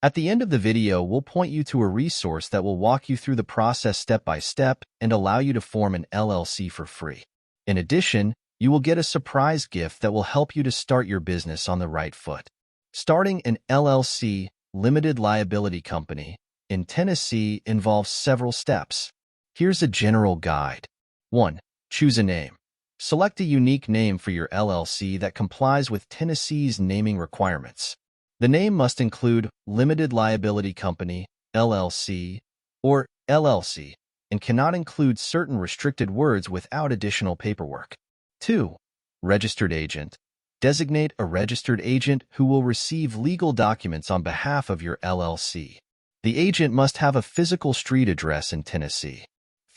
At the end of the video, we'll point you to a resource that will walk you through the process step by step and allow you to form an LLC for free. In addition, you will get a surprise gift that will help you to start your business on the right foot. Starting an LLC, limited liability company, in Tennessee involves several steps. Here's a general guide. 1. Choose a name. Select a unique name for your LLC that complies with Tennessee's naming requirements. The name must include Limited Liability Company, LLC, or LLC, and cannot include certain restricted words without additional paperwork. 2. Registered agent. Designate a registered agent who will receive legal documents on behalf of your LLC. The agent must have a physical street address in Tennessee.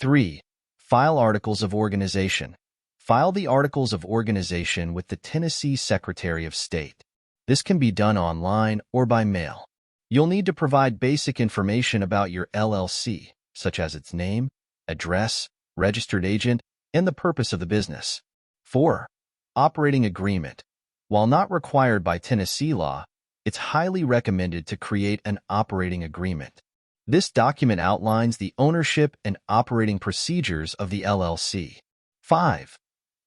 3. File Articles of Organization. File the Articles of Organization with the Tennessee Secretary of State. This can be done online or by mail. You'll need to provide basic information about your LLC, such as its name, address, registered agent, and the purpose of the business. 4. Operating Agreement. While not required by Tennessee law, it's highly recommended to create an operating agreement. This document outlines the ownership and operating procedures of the LLC. 5.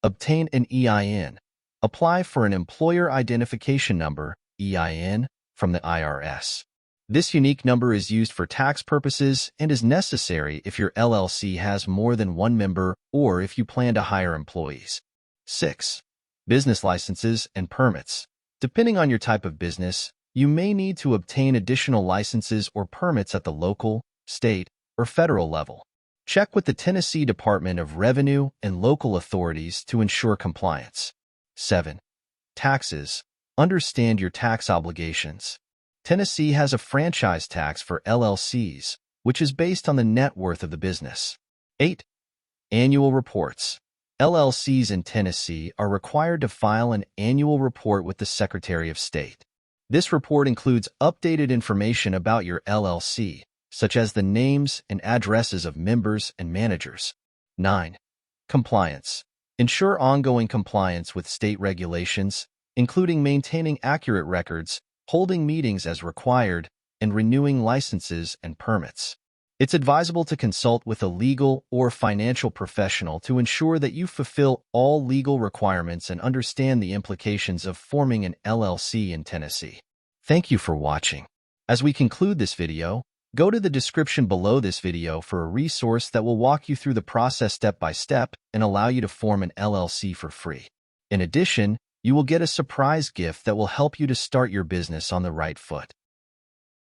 Obtain an EIN. Apply for an Employer Identification Number, EIN, from the IRS. This unique number is used for tax purposes and is necessary if your LLC has more than one member or if you plan to hire employees. 6. Business licenses and permits. Depending on your type of business, you may need to obtain additional licenses or permits at the local, state, or federal level. Check with the Tennessee Department of Revenue and local authorities to ensure compliance. 7. Taxes. Understand your tax obligations. Tennessee has a franchise tax for LLCs, which is based on the net worth of the business. 8. Annual reports. LLCs in Tennessee are required to file an annual report with the Secretary of State. This report includes updated information about your LLC, such as the names and addresses of members and managers. 9. Compliance. Ensure ongoing compliance with state regulations, including maintaining accurate records, holding meetings as required, and renewing licenses and permits. It's advisable to consult with a legal or financial professional to ensure that you fulfill all legal requirements and understand the implications of forming an LLC in Tennessee. Thank you for watching. As we conclude this video, go to the description below this video for a resource that will walk you through the process step by step and allow you to form an LLC for free. In addition, you will get a surprise gift that will help you to start your business on the right foot.